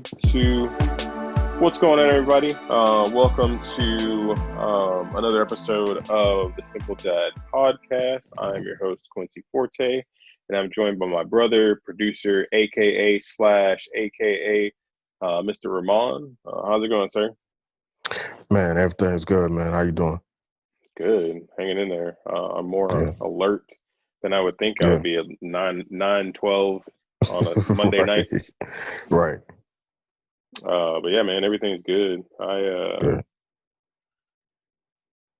to what's going on, everybody. Welcome to another episode of the Simple Dad podcast. I'm your host, Quincy Forte, and I'm joined by my brother, producer, aka slash aka Mr. Remon. How's it going, sir? Man, everything's good, man. How you doing? Good, hanging in there. I'm more Yeah, alert than I would think I would yeah. be at 9:12 on a Monday night. Right, right. But yeah, man, everything's good. Good.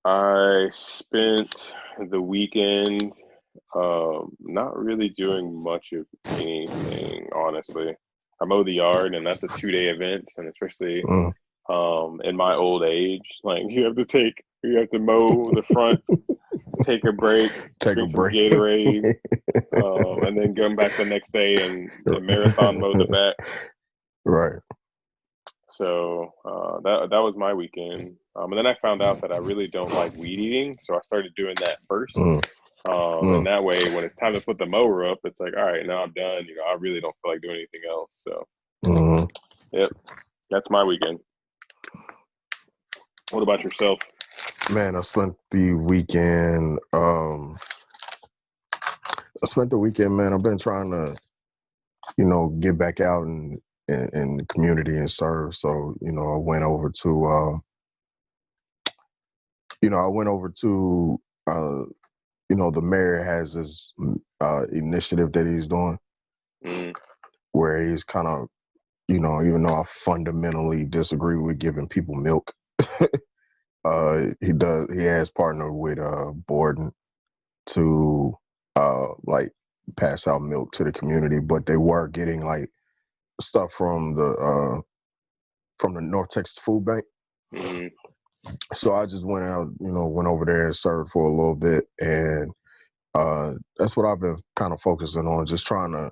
I spent the weekend not really doing much of anything, honestly. I mowed the yard, and that's a 2-day event, and especially Mm. in my old age, like you have to mow the front, take a break, Take a drink some break. Gatorade, and then come back the next day and marathon mow the back. Right. So that was my weekend, and then I found out that I really don't like weed eating, so I started doing that first. Mm. And Mm. that way, when it's time to put the mower up, it's like, all right, now I'm done. I really don't feel like doing anything else. So, Mm. yep, that's my weekend. What about yourself? Man, I spent the weekend. Man. I've been trying to, get back out in the community and serve. So, I went over to, I went over to, the mayor has this initiative that he's doing Mm, where he's kind of, even though I fundamentally disagree with giving people milk, he has partnered with Borden to like pass out milk to the community, but they were getting like stuff from the North Texas Food Bank. mm, So I just went out, went over there and served for a little bit, and that's what I've been kind of focusing on, just trying to,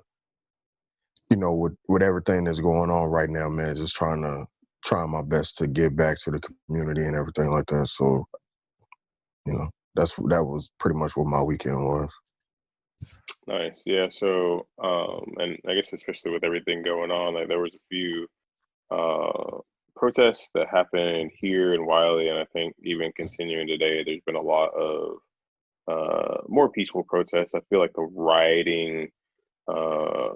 with everything that's going on right now, man, just trying my best to give back to the community and everything like that. So, that was pretty much what my weekend was. nice. Yeah. So, and I guess especially with everything going on, like there was a few uh, protests that happened here in Wiley, and I think even continuing today, there's been a lot of more peaceful protests. I feel like the rioting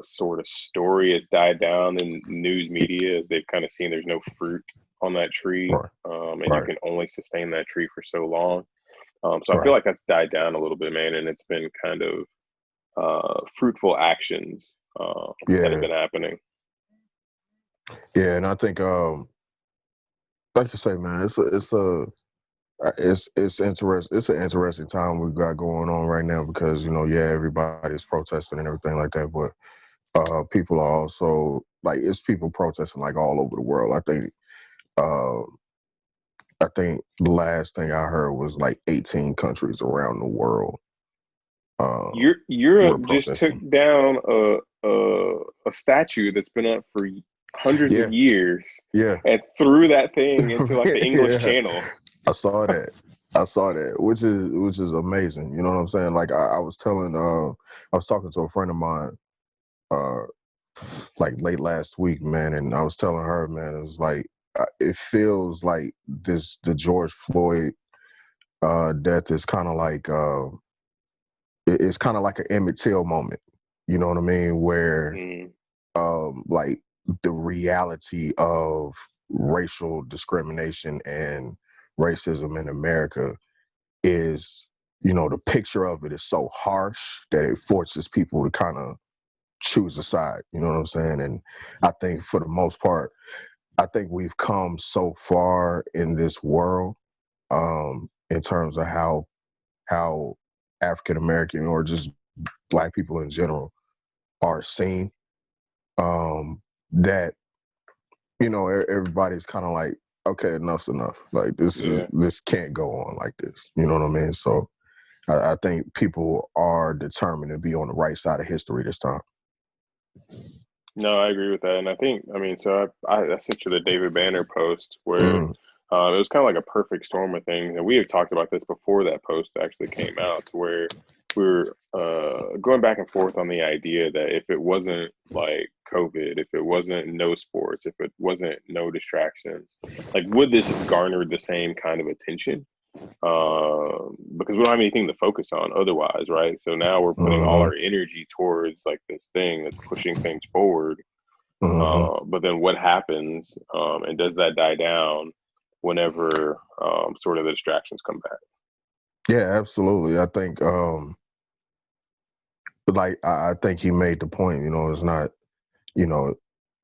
sort of story has died down in news media as they've kind of seen there's no fruit on that tree, Right, and you right, can only sustain that tree for so long. So I feel right. like that's died down a little bit, man, and it's been kind of fruitful actions that have Yeah, been happening. yeah, and I think, like you say, man, it's interesting. It's an interesting time we've got going on right now because everybody's protesting and everything like that, but people are also like it's people protesting like all over the world. Uh, I think the last thing I heard was like 18 countries around the world Europe were just took protesting. down a statue that's been up for hundreds of Yeah, years yeah, and threw that thing into like the English yeah. Channel. I saw that. I saw that, which is amazing. You know what I'm saying? Like I was talking to a friend of mine, uh, like late last week, man, and I was telling her, man, it was like it feels like the George Floyd death is kind of like it's kind of like an Emmett Till moment. You know what I mean? Where Mm, like the reality of racial discrimination and racism in America is, the picture of it is so harsh that it forces people to kind of choose a side. You know what I'm saying? And I think for the most part, I think we've come so far in this world in terms of how African American or just Black people in general are seen, that everybody's kind of like, okay, enough's enough. Like yeah. this can't go on like this. You know what I mean? So I think people are determined to be on the right side of history this time. No, I agree with that. And I think, I mean, so I sent you the David Banner post where Mm, it was kind of like a perfect storm of things. And we had talked about this before that post actually came out, to where we're going back and forth on the idea that if it wasn't like COVID, if it wasn't no sports, if it wasn't no distractions, like would this have garnered the same kind of attention? Because we don't have anything to focus on otherwise, right? So now we're putting all Mm-hmm. our energy towards like this thing that's pushing things forward. Mm-hmm. But then what happens, and does that die down whenever sort of the distractions come back? Yeah, absolutely. I think like I think he made the point, it's not, you know,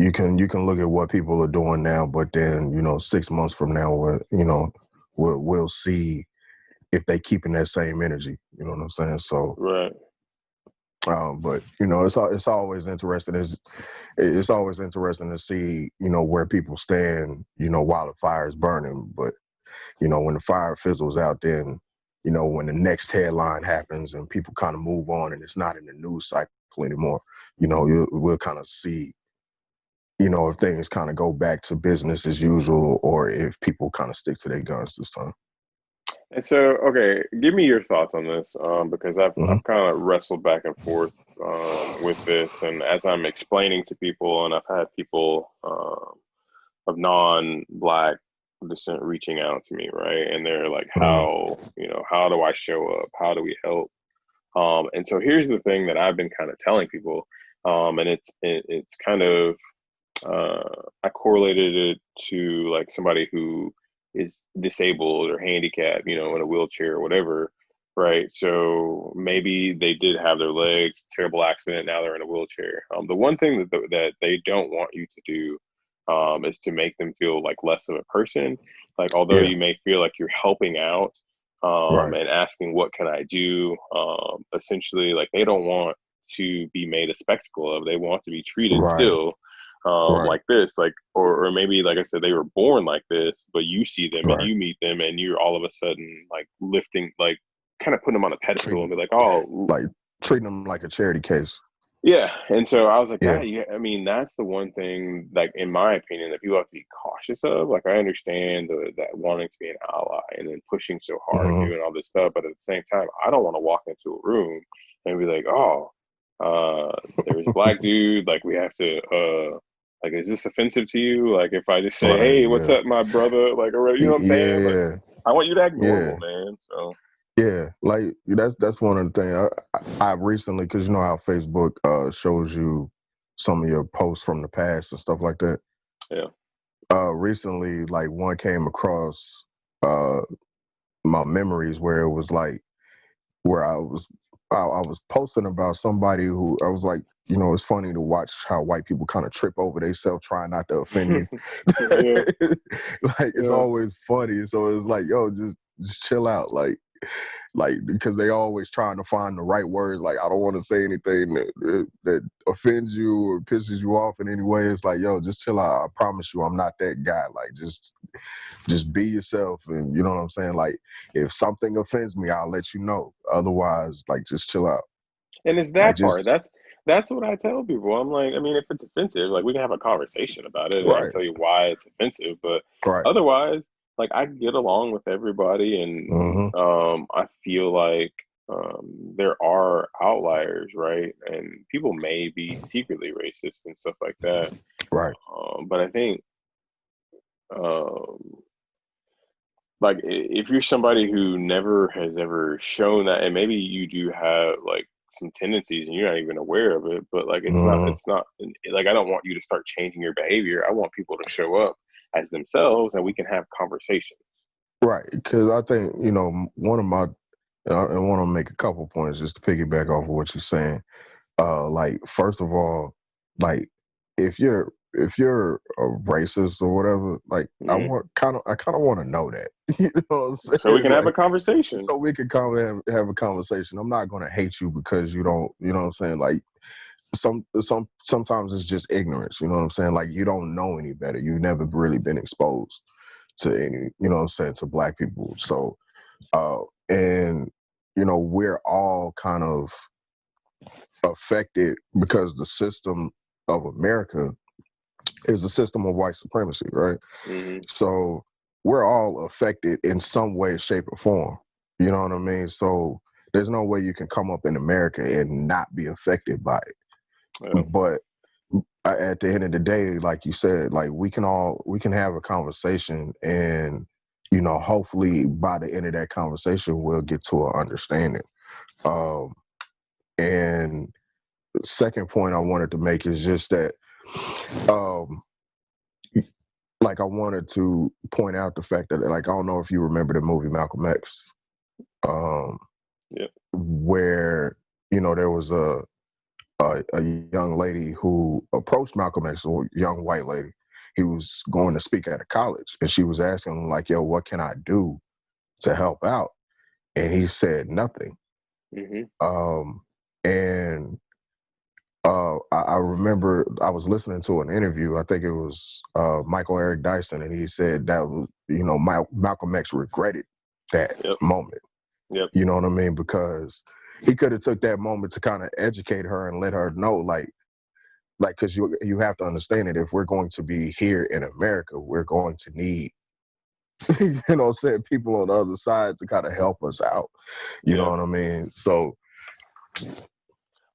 you can look at what people are doing now, but then, 6 months from now, we'll see if they keeping that same energy. You know what I'm saying? So, Right. but it's always interesting. It's always interesting to see, where people stand, while the fire is burning. But when the fire fizzles out, then when the next headline happens and people kind of move on and it's not in the news cycle anymore, we'll kind of see, if things kind of go back to business as usual, or if people kind of stick to their guns this time. And so, okay, give me your thoughts on this, because Hmm. I've kind of wrestled back and forth with this, and as I'm explaining to people, and I've had people of non-black descent reaching out to me, right, and they're like, Hmm. how do I show up? How do we help? And so here's the thing that I've been kind of telling people, and it's kind of I correlated it to like somebody who is disabled or handicapped, in a wheelchair or whatever, right? So maybe they did have their legs, terrible accident, now they're in a wheelchair. The one thing that they don't want you to do is to make them feel like less of a person. Like, although Yeah. you may feel like you're helping out Right. and asking, what can I do? Essentially, like they don't want to be made a spectacle of. They want to be treated Right. still Right. like this, like, or maybe like I said, they were born like this, but you see them and Right. you meet them and you're all of a sudden like lifting, like kind of putting them on a pedestal and Treating be like, oh, like treating them like a charity case. yeah. And so I was like, Yeah. that, yeah, I mean, that's the one thing, like, in my opinion, that people have to be cautious of. Like, I understand that wanting to be an ally and then pushing so hard and Hmm. doing all this stuff. But at the same time, I don't want to walk into a room and be like, oh, there's a black dude. Like, we have to, like, is this offensive to you? Like, if I just say, Right. hey, what's Yeah. up, my brother? Like, or, you know what I'm saying? Like, Yeah. I want you to act normal, Yeah. man. So, Yeah, like that's one of the things I recently, because you know how Facebook shows you some of your posts from the past and stuff like that. yeah. Recently, like one came across uh my memories where it was like where I was posting about somebody who I was like, it's funny to watch how white people kind of trip over themselves trying not to offend you. Yeah. Like it's Yeah. always funny. So it's like, yo, just chill out. Like because they always trying to find the right words. Like I don't want to say anything that offends you or pisses you off in any way. It's like, yo, just chill out. I promise you, I'm not that guy. Like just be yourself, and you know what I'm saying. Like if something offends me, I'll let you know. Otherwise, like just chill out. And it's Like that part. just That's what I tell people. I'm like, I mean, if it's offensive, like we can have a conversation about it, and I can right, tell you why it's offensive. But right. otherwise, like I get along with everybody, and Mm-hmm. I feel like there are outliers, right? And people may be secretly racist and stuff like that. Right. But I think um, like if you're somebody who never has ever shown that, and maybe you do have like some tendencies and you're not even aware of it, but like Mm-hmm. it's not like I don't want you to start changing your behavior. I want people to show up as themselves and we can have conversations. Right. Because I think one of my I want to make a couple points just to piggyback off of what you're saying. Like first of all, like if you're a racist or whatever, like Hmm. I kind of want to know that. You know what I'm So we saying? can have a Like conversation. so we can come and have a conversation. I'm not gonna hate you because you don't. You know what I'm saying? Like sometimes it's just ignorance. You know what I'm saying? Like you don't know any better. You've never really been exposed to any. You know what I'm saying, to black people. So and we're all kind of affected because the system of America is a system of white supremacy, right? Hmm. So we're all affected in some way, shape, or form. You know what I mean? So There's no way you can come up in America and not be affected by it. Yeah. But at the end of the day, like you said, like we can have a conversation, and hopefully by the end of that conversation we'll get to an understanding. And the second point I wanted to make is just that um like I wanted to point out the fact that, like, I don't know if you remember the movie Malcolm X, um Yeah. where there was a young lady who approached Malcolm X, a young white lady. He was going to speak at a college, and she was asking him, like, yo, what can I do to help out? And he said nothing. Mm-hmm. And I remember I was listening to an interview. I think it was Michael Eric Dyson, and he said that was, Malcolm X regretted that Yep. moment. Yep. You know what I mean? Because he could have took that moment to kind of educate her and let her know, like, because you have to understand that if we're going to be here in America, we're going to need, people on the other side to kind of help us out. You know Yeah. what I mean? So,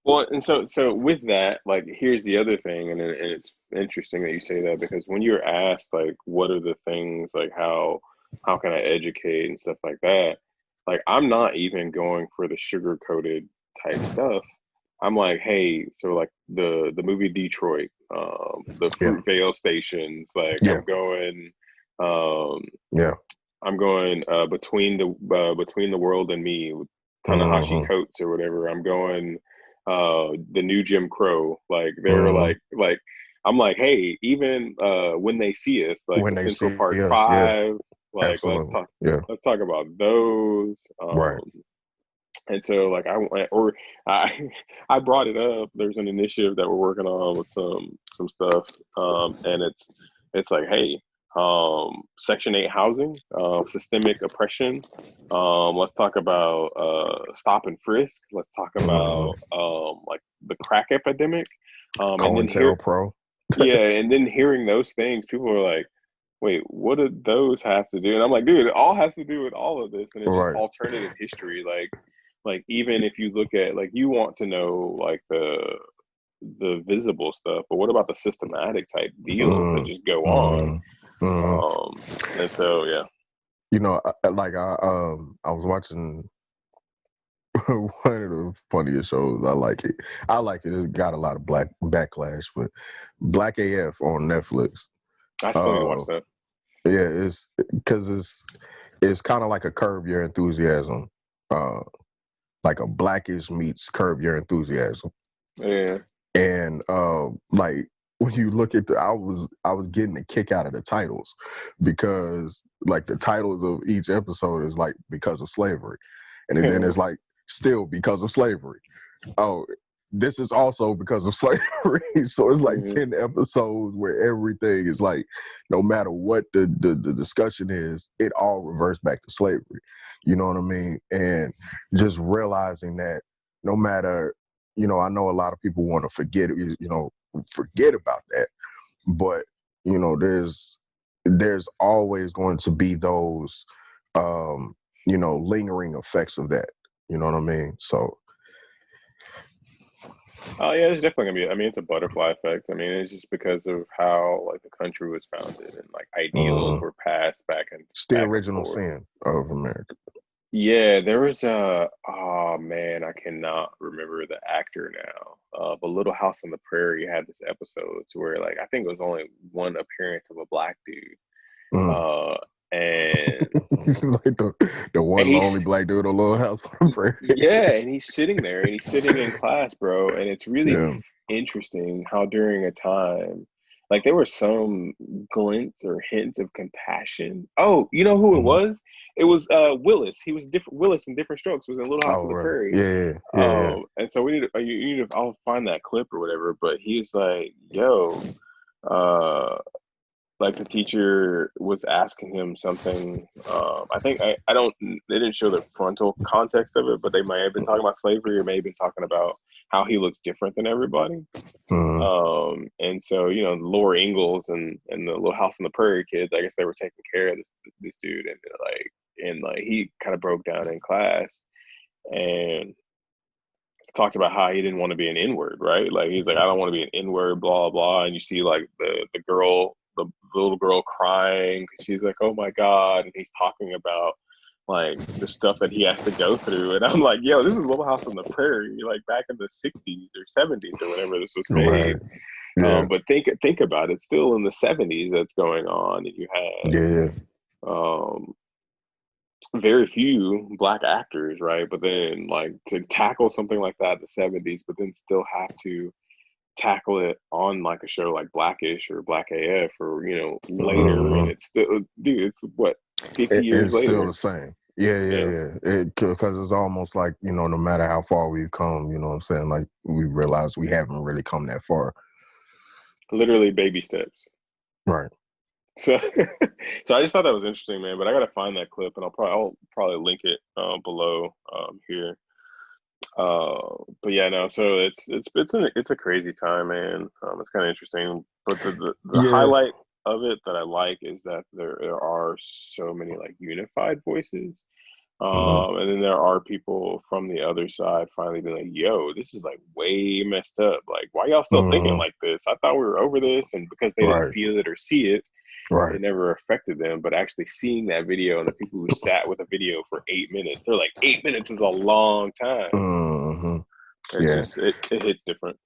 Well, and so with that, like, here's the other thing, and it's interesting that you say that, because when you're asked, like, what are the things, like, how can I educate and stuff like that, like, I'm not even going for the sugar coated type stuff. I'm like, hey, so like the movie Detroit, the yeah, Fruitvale stations, like, yeah, um, yeah. I'm going between the world and me with Tanahashi Mm-hmm, Coates or whatever. I'm going the new Jim Crow. Like, they're mm-hmm. like I'm like, hey, even when they see us, like When the they Central see Park us, yeah, Five, like, absolutely. Yeah, let's talk about those. right. And so, like, I went, or I I brought it up. There's an initiative that we're working on with some stuff, and it's like, hey, Section 8 housing, systemic oppression. Let's talk about stop and frisk. Let's talk Mm-hmm. about like the crack epidemic. And then COINTELPRO. yeah, and then hearing those things, people are like, wait, what do those have to do? And I'm like, dude, it all has to do with all of this, and it's just Right. alternative history. Like, even if you look at, like, you want to know, like, the visible stuff, but what about the systematic type deals that just go on? Mm-hmm. Mm-hmm. And so, yeah. I was watching one of the funniest shows. I like it. I like it. It's got a lot of black backlash, but Black AF on Netflix. I still need to watch Uh, that. yeah, it's because it's kind of like a Curb Your Enthusiasm, uh, like a Blackish meets Curb Your Enthusiasm, Yeah. and like when you look at I was getting a kick out of the titles, because like the titles of each episode is like because of slavery, and then it's like still because of slavery. Oh, this is also because of slavery. So it's like Mhm. 10 episodes where everything is like, no matter what the discussion is, it all reverts back to slavery. You know what I mean? And just realizing that no matter, I know a lot of people want to forget about that. But, there's always going to be those, lingering effects of that. You know what I mean? So, Oh yeah, there's definitely gonna be. I mean, it's a butterfly effect. I mean, it's just because of how, like, the country was founded, and, like, ideals mhm. were passed It's the back and original forth. sin of America. Yeah, there was a, oh man, I cannot remember the actor now. But Little House on the Prairie had this episode to where, like, I think it was only one appearance of a black dude. Mm. Uh, and Like the and one lonely he's black dude on Little House on the Prairie. yeah, and he's sitting there, and he's sitting in class, bro. And it's really Yeah. interesting how, during a time, like, there were some glints or hints of compassion. Oh, you know who it Mhm. was? It was Willis. He was different. Willis in Different Strokes was in Little House Oh, on the right. Prairie. Yeah, yeah, And so we need to, you need to, I'll find that clip or whatever. But he's like, yo, uh, like, the teacher was asking him something. I think I don't. They didn't show the frontal context of it, but they might have been talking about slavery, or may have been talking about how he looks different than everybody. yeah. Mhm. And so, Laura Ingalls and the Little House on the Prairie kids, I guess they were taking care of this dude, and like he kind of broke down in class. and talked about how he didn't want to be an N-word, right? Like he's like, I don't want to be an N-word, blah blah. And you see like the girl, the little girl crying because she's like, oh my god, and he's talking about like the stuff that he has to go through, and I'm like, yo, this is Little House on the Prairie, like back in the '60s or '70s or whenever this was Right. made. Yeah. But think about it, still in the '70s that's going on, and you Yeah. had very few black actors, right? But then like to tackle something like that in the '70s, but then still have to tackle it on like a show like Blackish or Black AF or later, and Mm-hmm. it's still, dude, it's what, 50 years It's still later. the same. Yeah, Yeah, yeah, yeah. Because it's almost like, no matter how far we've come, you know what I'm saying? Like, we realize we haven't really come that far. literally baby steps. Right. So, so I just thought that was interesting, man. But I gotta find that clip, and I'll probably link it below here. But yeah, no. So it's a crazy time, man. It's kind of interesting. But the Yeah. highlight of it that I like is that there are so many like unified voices. Mm-hmm. And then there are people from the other side finally being like, yo, this is like way messed up. Like, why y'all still thinking Mm-hmm. like this? I thought we were over this. And because they didn't Right. feel it or see it, Right. it never affected them. But actually seeing that video and the people who sat with a video for 8 minutes, they're like, 8 minutes is a long time. Mm-hmm. It's Yeah. just, it hits different.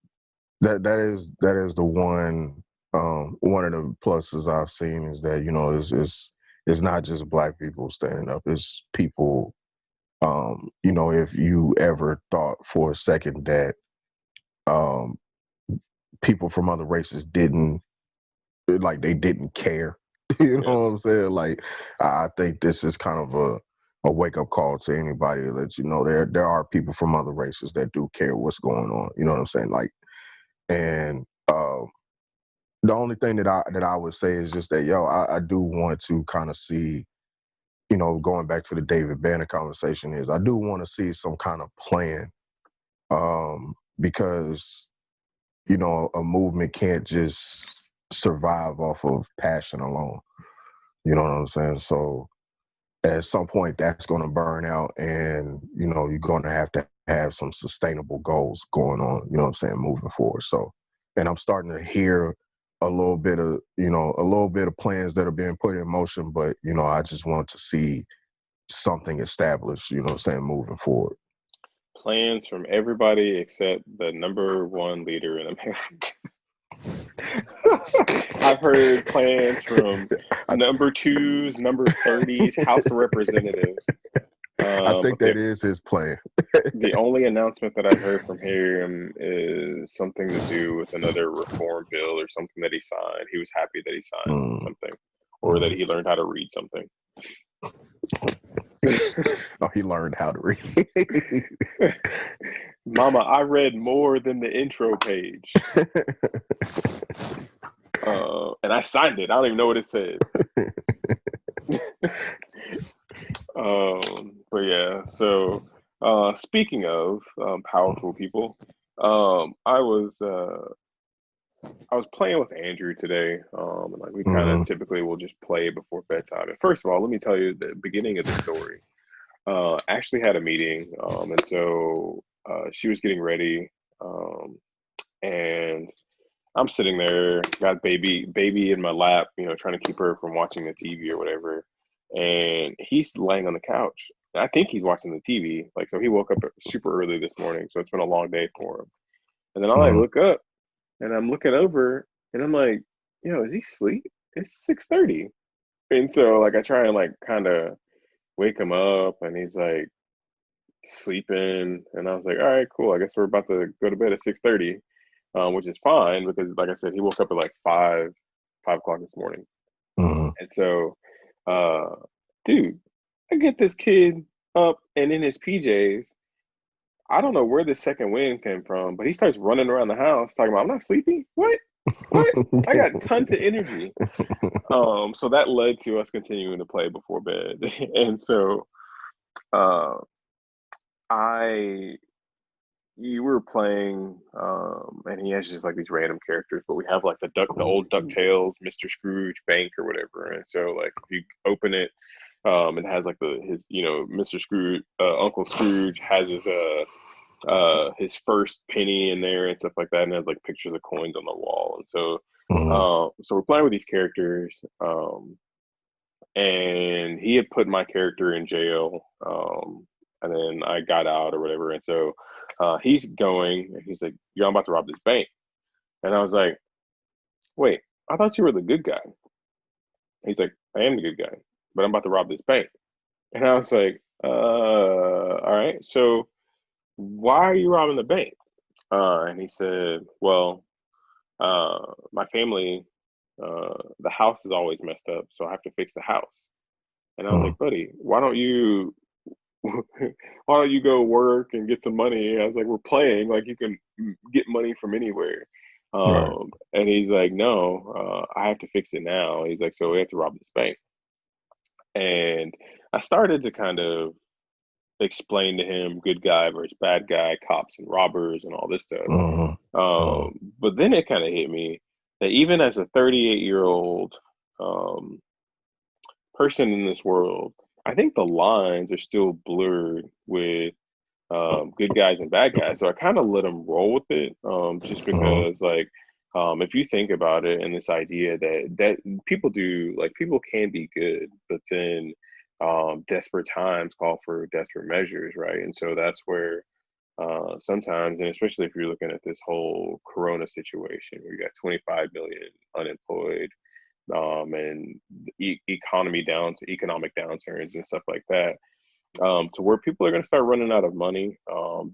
That is the one of the pluses I've seen is that, it's not just black people standing up. It's people, if you ever thought for a second that um people from other races they didn't care. You know Yeah. what I'm saying? Like, I think this is kind of a wake up call to anybody that lets you know there are people from other races that do care what's going on. You know what I'm saying? Like, and the only thing that I would say is just that, I do want to kind of see, going back to the David Banner conversation, is I do want to see some kind of plan, because a movement can't just survive off of passion alone. You know what I'm saying? So at some point that's going to burn out, and you're going to have some sustainable goals going on, you know what I'm saying, moving forward. So, and I'm starting to hear a little bit of plans that are being put in motion, but I just want to see something established, you know what I'm saying, moving forward. Plans from everybody except the number one leader in America. I've heard plans from I, number twos, number 30s, House of Representatives. I But think that is his plan. the only announcement that I heard from him is something to do with another reform bill or something that he signed. He was happy that he signed Mm, something, or that mm. he learned how to read something. Oh, he learned how to read. Mama, I read more than the intro page. And I signed it. I don't even know what it said. But yeah, so speaking of powerful people, I was playing with Andrew today, and like we kind of Hmm. typically will just play before bedtime. And first of all, let me tell you the beginning of the story. Ashley had a meeting, and so she was getting ready, um, and I'm sitting there, got baby in my lap, trying to keep her from watching the TV or whatever. And he's laying on the couch. I think he's watching the TV. Like, so he woke up super early this morning, so it's been a long day for him. And then I like Hmm. look up, and I'm looking over, and I'm like, yo, is he asleep? It's 6:30. And so like I try and like kind of wake him up, and he's like sleeping, and I was like, all right, cool. I guess we're about to go to bed at 6:30, which is fine because, like I said, he woke up at like 5 o'clock this morning, Hmm. and so, uh, dude, I get this kid up and in his PJs. I don't know where this second wind came from, but he starts running around the house talking about, I'm not sleepy. What? What? I got tons of energy. So that led to us continuing to play before bed, and so uh, I you were playing, and he has just like these random characters, but we have like the old Ducktales, Mr. Scrooge Bank or whatever. And so like if you open it, It has like his Mr. Scrooge, Uncle Scrooge has his first penny in there and stuff like that, and has like pictures of coins on the wall. And Mm-hmm. so we're playing with these characters, and he had put my character in jail, and then I got out or whatever. And so he's going, and he's like, "Yo, I'm about to rob this bank," and I was like, "Wait, I thought you were the good guy." He's like, "I am the good guy, but I'm about to rob this bank," and I was like, all right, so why are you robbing the bank?" And he said, "Well, my family, the house is always messed up, so I have to fix the house." And I was Mm-hmm. like, "Buddy, why don't you why don't you go work and get some money?" I was like, "We're playing, like you can get money from anywhere." Right. And he's like, "No, I have to fix it now." He's like, "So we have to rob this bank." And I started to kind of explain to him good guy versus bad guy, cops and robbers, and all this stuff. Mm-hmm. Mm-hmm. But then it kind of hit me that even as a 38-year-old um, person in this world, I think the lines are still blurred with good guys and bad guys. So I kind of let them roll with it, just Mm-hmm. because, like, if you think about it, and this idea that people do, like, people can be good, but then desperate times call for desperate measures, right? And so that's where sometimes, and especially if you're looking at this whole Corona situation, where you got 25 million unemployed, and economic downturns and stuff like that, to where people are going to start running out of money.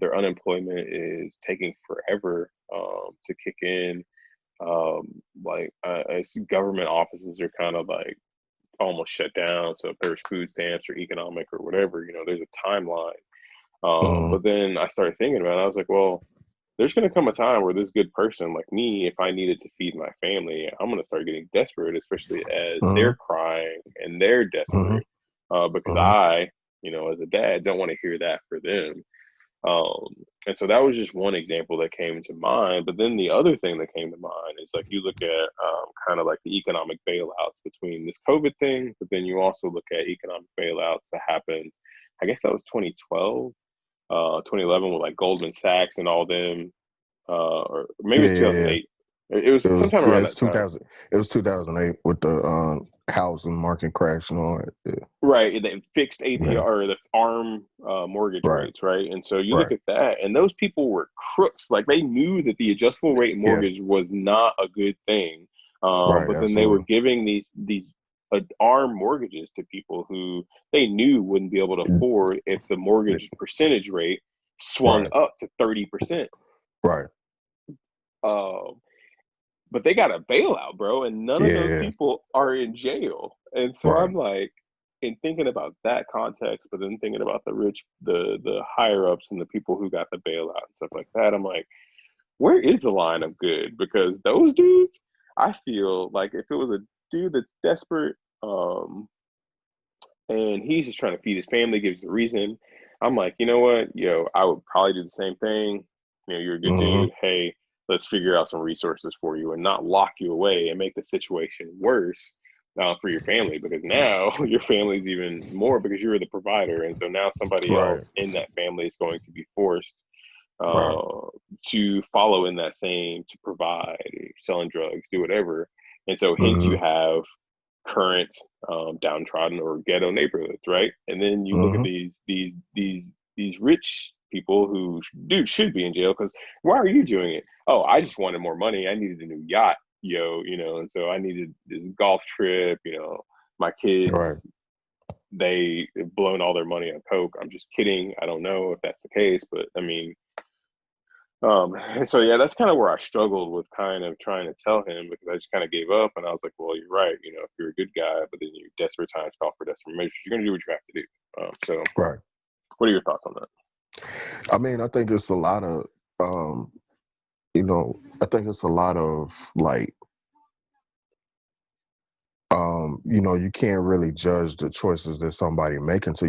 Their unemployment is taking forever to kick in. I see government offices are kind of like almost shut down. So if there's food stamps or economic or whatever, there's a timeline. Mm-hmm. But then I started thinking about it. I was like, well, there's going to come a time where this good person like me, if I needed to feed my family, I'm going to start getting desperate, especially as they're crying and they're Mm-hmm. desperate, because Mm-hmm. I, as a dad, don't want to hear that for them. Um, and so that was just one example that came to mind. But then the other thing that came to mind is, like, you look at kind of like the economic bailouts between this COVID thing, but then you also look at economic bailouts that happened. I guess that was 2012, 2011, with like Goldman Sachs and all them, or maybe Yeah, it's yeah, yeah. 2008. It was It was sometime yeah, around it's that time. 2000. It was 2008 with the housing market crash and all that. Right, the fixed Yeah, APR, or the ARM mortgage right, rates, right? And so you look right, at that, and those people were crooks. Like, they knew that the adjustable rate yeah, mortgage was not a good thing, right, but then they were absolutely. giving these ARM mortgages to people who they knew wouldn't be able to afford if the mortgage percentage rate swung Right, up to 30%. right, Um, but they got a bailout, bro, and none of yeah, those yeah, people are in jail. And so right. I'm like, in thinking about that context, but then thinking about the rich, the higher ups, and the people who got the bailout and stuff like that, I'm like, where is the line of good? Because those dudes, I feel like if it was a dude that's desperate, and he's just trying to feed his family, gives a reason, I'm like, you know what, I would probably do the same thing. You're a good Mm-hmm. dude. Hey, let's figure out some resources for you and not lock you away and make the situation worse for your family, because now your family's even more, because you were the provider, and so now somebody Right, else in that family is going to be forced right. uh, to follow in that same, to provide, selling drugs, do whatever. And so hence you Mm-hmm. have current downtrodden or ghetto neighborhoods, right? And then you look at Mm-hmm. these rich people who should be in jail, because why are you doing it? Oh, I just wanted more money. I needed a new yacht, and so I needed this golf trip. My Right. kids, they have blown all their money on coke. I'm just kidding. I don't know if that's the case, but I mean, and so yeah, that's kind of where I struggled with kind of trying to tell him, because I just kind of gave up, and I was like, well, you're right. If you're a good guy, but then you desperate times call for desperate measures, you're gonna do what you have to do. So Right. what are your thoughts on that? I mean, I think it's a lot of, um, I think it's a lot of like, you can't really judge the choices that somebody make until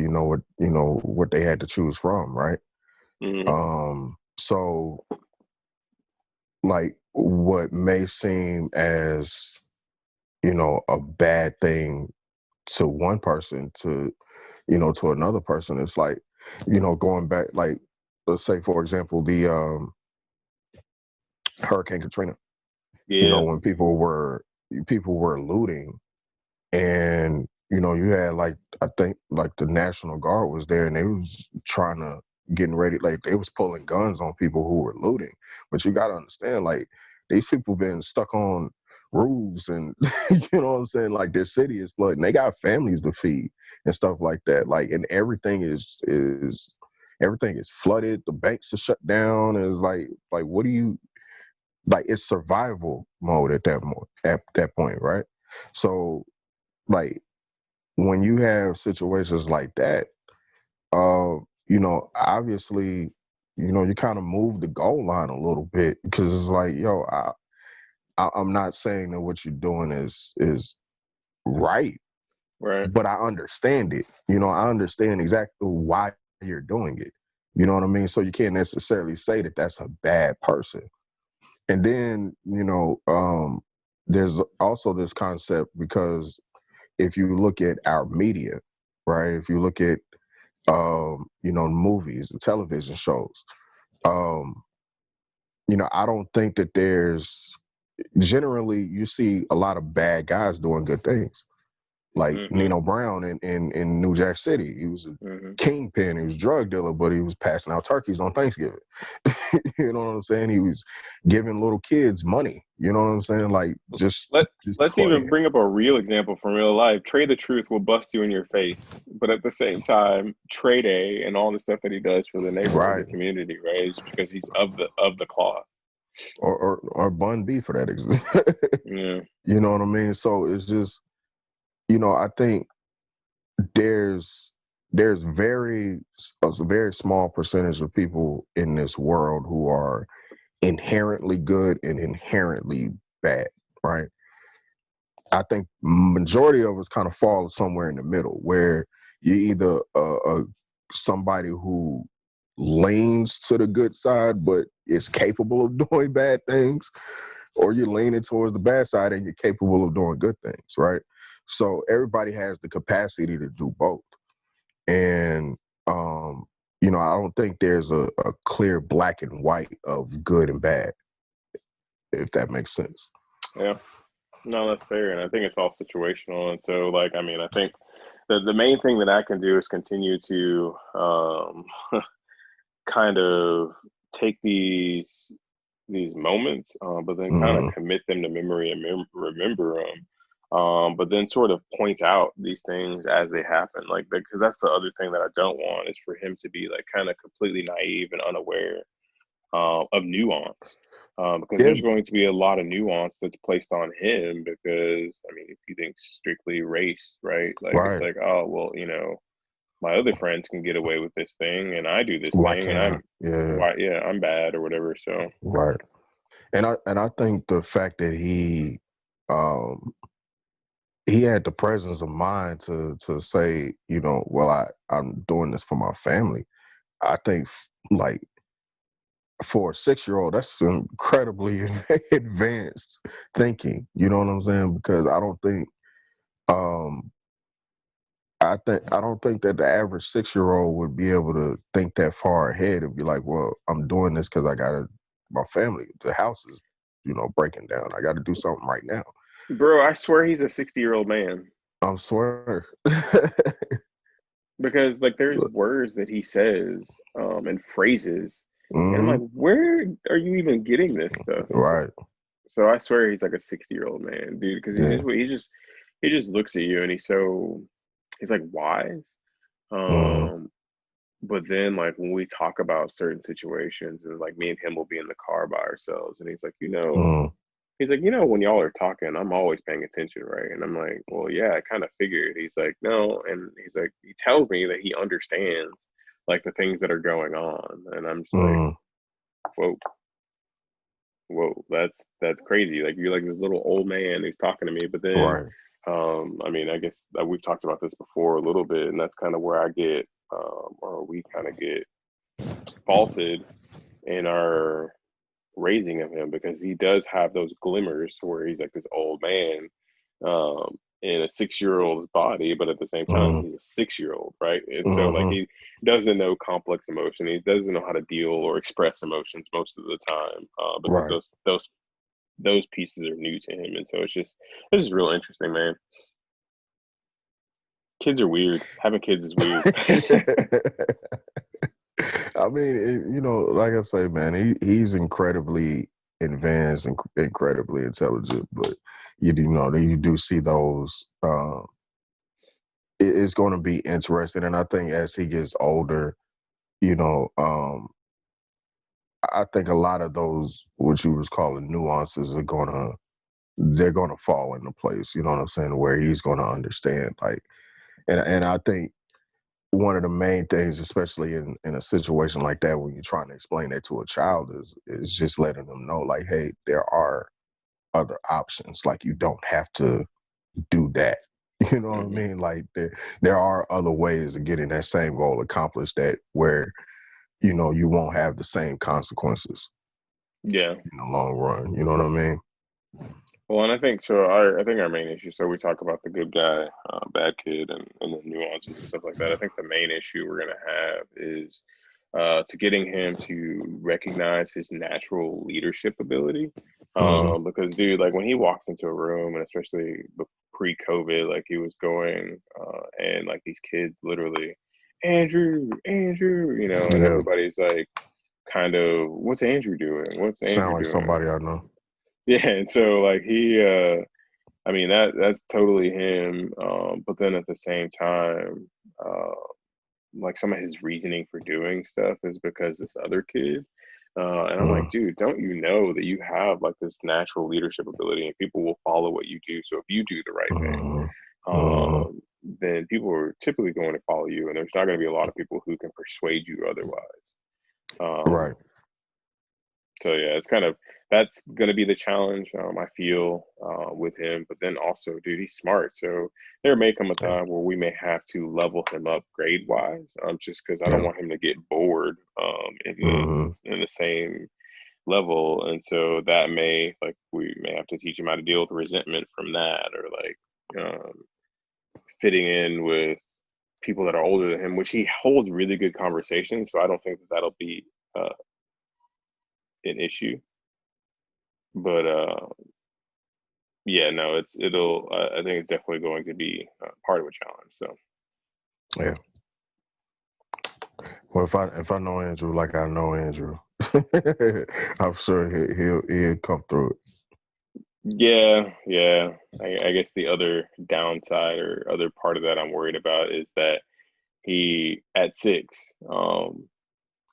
what they had to choose from, right? Mm-hmm. So like what may seem as, a bad thing to one person to, to another person. It's like, going back, like, let's say, for example, the Hurricane Katrina, Yeah. when people were looting, and you had, like, I think, like, the National Guard was there, and they was trying to getting ready, like, they was pulling guns on people who were looting. But you got to understand, like, these people been stuck on roofs, and you know what I'm saying, like, their city is flooding, they got families to feed and stuff like that, like, and everything is flooded, the banks are shut down. Is like, what do you, like, it's survival mode at that point, right? So, like, when you have situations like that, obviously, you kind of move the goal line a little bit, because it's like, yo, I'm not saying that what you're doing is right, Right. but I understand it. I understand exactly why you're doing it. You know what I mean? So you can't necessarily say that that's a bad person. And then, there's also this concept, because if you look at our media, right? If you look at movies and television shows, um, I don't think that there's generally, you see a lot of bad guys doing good things. Like Mhm. Nino Brown in New Jack City. He was a Mhm. kingpin, he was a drug dealer, but he was passing out turkeys on Thanksgiving. You know what I'm saying? He was giving little kids money. You know what I'm saying? Like, just Let just let's even playing. bring up a real example from real life. Trey the Truth will bust you in your face, but at the same time, Trey Day and all the stuff that he does for the neighborhood, the Right. community, right, is because he's of the cloth. Or Bun B, for that example. Yeah. You know what I mean? So it's just, I think there's a very small percentage of people in this world who are inherently good and inherently bad, right? I think majority of us kind of fall somewhere in the middle, where you either somebody who leans to the good side but is capable of doing bad things, or you're leaning towards the bad side and you're capable of doing good things, right? So everybody has the capacity to do both. And I don't think there's a clear black and white of good and bad, if that makes sense. Yeah. No, that's fair, and I think it's all situational. And so, like, I mean, I think the main thing that I can do is continue to kind of take these moments, but then kind of Mm, commit them to memory and remember them. But then sort of point out these things as they happen, like, because that's the other thing that I don't want, is for him to be like kind of completely naive and unaware of nuance. Because yeah, there's going to be a lot of nuance that's placed on him. Because I mean, if you think strictly race, right? Like, it's right. like, oh well, my other friends can get away with this thing, and I do this Why thing, and can't I? I'm Yeah, why, yeah, I'm bad or whatever. So right. And I think the fact that um he had the presence of mind to say, well, I'm doing this for my family. I think, like, for a 6-year old, that's incredibly advanced thinking. You know what I'm saying? Because um I don't think that the average 6-year old would be able to think that far ahead and be like, well, I'm doing this because my family, the house is, breaking down. I got to do something right now. bro, I swear he's a 60-year-old man. I'm swear. Because like there's words that he says and phrases, and I'm Hmm. like, where are you even getting this stuff? Right. So I swear he's like a 60-year-old man, dude, because Yeah. he just looks at you and he's like wise. Hmm. Um, but then like when we talk about certain situations, and like me and him will be in the car by ourselves, and he's like, Hmm. when y'all are talking, I'm always paying attention, right? And I'm like, well, yeah, I kind of figured. He's like, no, and he's like, he tells me that he understands like the things that are going on, and I'm just like, Hmm. whoa, whoa, that's crazy. Like you're like this little old man who's talking to me, but then, Right. I mean, I guess we've talked about this before a little bit, and that's kind of where I get, or we kind of get faulted in our raising of him, because he does have those glimmers where he's like this old man. in a 6-year-old's body, but at the same time, Mm-hmm. he's a 6-year-old, right? And so like Mm-hmm. he doesn't know complex emotion. He doesn't know how to deal or express emotions most of the time, because Right. those pieces are new to him. And so it's just real interesting, man. Kids are weird. Having kids is weird. I mean, like I say, man, he's incredibly advanced and incredibly intelligent. But you do see those. It's going to be interesting, and I think as he gets older, you know, I think a lot of those what you was calling nuances they're gonna fall into place. You know what I'm saying? Where he's gonna understand, like, and I think one of the main things, especially in a situation like that, when you're trying to explain that to a child, is just letting them know, like, hey, there are other options. Like, you don't have to do that. You know what I Hmm. mean? Like, there are other ways of getting that same goal accomplished that where you won't have the same consequences Yeah. in the long run. You know what I mean? Well, and I think so. I think our main issue. So we talk about the good guy, bad kid, and the nuances and stuff like that. I think the main issue we're gonna have is to getting him to recognize his natural leadership ability. Mm-hmm. Because dude, like when he walks into a room, and especially pre-COVID, like he was going, and like these kids literally, Andrew, Andrew, and Yeah, everybody's like, kind of, what's Andrew doing? What's Andrew sound like doing? somebody I know. Yeah, and so like I mean that's totally him. But then at the same time, uh, like some of his reasoning for doing stuff is because this other kid. And I'm like, Mm-hmm. dude, don't you know that you have like this natural leadership ability and people will follow what you do? So if you do the right thing, Mm-hmm. Mm-hmm. um, then people are typically going to follow you, and there's not going to be a lot of people who can persuade you otherwise. Um, Right. So yeah, it's kind of that's gonna be the challenge. I feel with him, but then also, dude, he's smart. So there may come a Yeah. time where we may have to level him up grade wise, just because I don't Yeah. want him to get bored in Mm-hmm. the same level, and so that may like we may have to teach him how to deal with resentment from that, or like fitting in with people that are older than him, which he holds really good conversations. So I don't think that that'll be uh, an issue, but yeah, no, it'll. I think it's definitely going to be part of a challenge. So Yeah. Well, if I know Andrew like I know Andrew, I'm sure he'll come through it. yeah, yeah. I guess the other downside or other part of that I'm worried about is that he at 6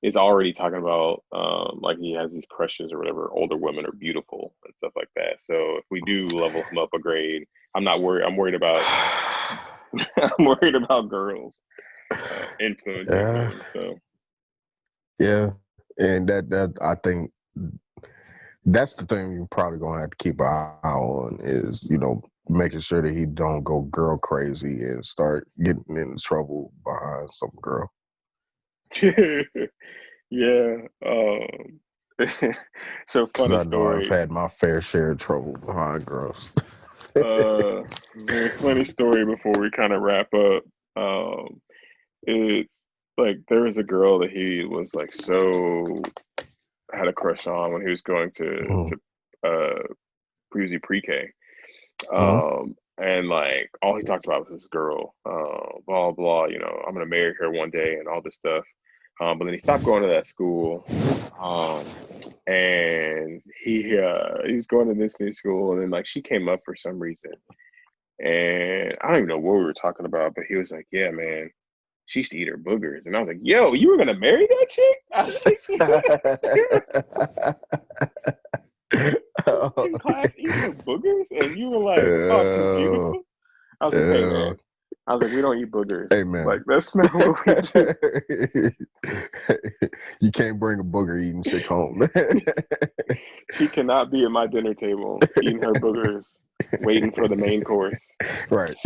is already talking about like he has these crushes or whatever. Older women are beautiful and stuff like that. So if we do level him up a grade, I'm not worried. I'm worried about I'm worried about girls influencing Yeah. him. So. Yeah. And that I think that's the thing you're probably gonna have to keep an eye on is, making sure that he don't go girl crazy and start getting into trouble behind some girl. Yeah. So Cause funny I know I've story. had my fair share of trouble behind girls. Man, funny story before we kind of wrap up. It's like there was a girl that he was like so had a crush on when he was going Mm-hmm. to usually pre-K. Mm-hmm. And like all he talked about was this girl, blah blah. I'm gonna marry her one day and all this stuff. But then he stopped going to that school, um, and he was going to this new school, and then like she came up for some reason, and I don't even know what we were talking about, but he was like, "Yeah, man, she used to eat her boogers," and I was like, "Yo, you were gonna marry that chick?" I was like, "She was in class eating her boogers, and you were like, oh, she's uh, beautiful." I was like, "Hey, uh, man." I was like, "We don't eat boogers. hey Like, man. that's not what we do." You can't bring a booger eating chick home. She cannot be at my dinner table eating her boogers, waiting for the main course. Right.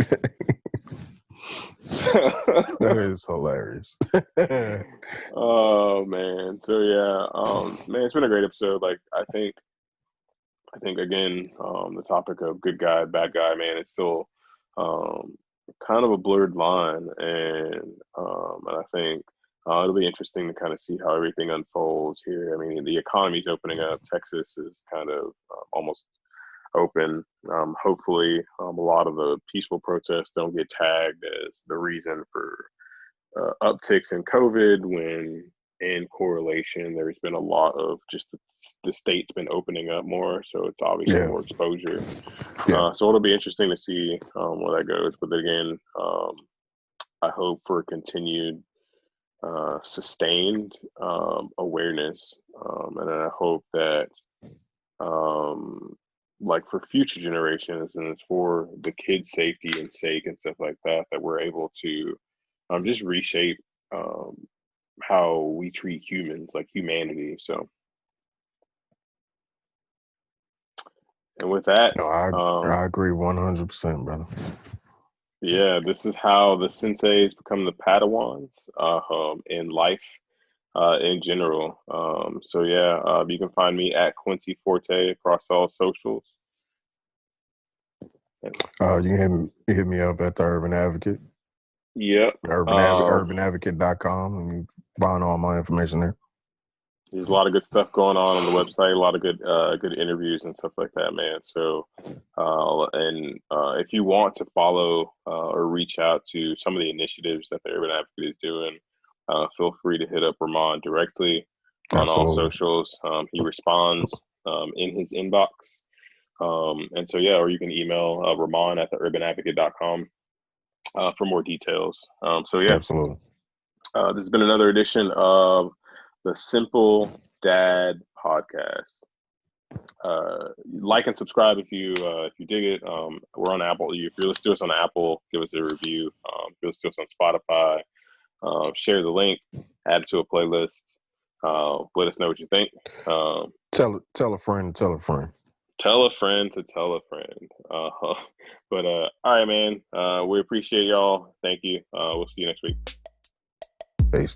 That is hilarious. Oh man. So yeah, man, it's been a great episode. Like I think again, the topic of good guy, bad guy, man, it's still um, kind of a blurred line, and I think it'll be interesting to kind of see how everything unfolds here. I mean, the economy's opening up. Texas is kind of almost open. Hopefully, a lot of the peaceful protests don't get tagged as the reason for upticks in COVID, when in correlation, there's been a lot of just the state's been opening up more. So it's obviously Yeah. more exposure. Yeah. So it'll be interesting to see where that goes. But again, I hope for continued sustained awareness. And then I hope that um, like for future generations and it's for the kids' safety and sake and stuff like that, that we're able to just reshape um, how we treat humans, like humanity. So, and with that, No, I um, I agree 100%, brother. yeah, this is how the senseis become the Padawans in life in general. So yeah, you can find me at Quincy Forte across all socials. You hit me up at the Urban Advocate, Yep. urbanadvocate.com, and you find all my information there. There's a lot of good stuff going on the website. A lot of good interviews and stuff like that, man. So, if you want to follow or reach out to some of the initiatives that the Urban Advocate is doing, feel free to hit up Remon directly on all Absolutely. socials. He responds in his inbox. And so, yeah, or you can email Remon at theurbanadvocate.com for more details. So, yeah, Absolutely. this has been another edition of the Simple Dad Podcast. Like and subscribe if you dig it. We're on Apple. If you're listening to us on Apple, give us a review. If you're listening to us on Spotify, share the link, add it to a playlist. Let us know what you think. Tell a friend to tell a friend. Tell a friend to tell a friend. But all right, man. We appreciate y'all. Thank you. We'll see you next week. Peace.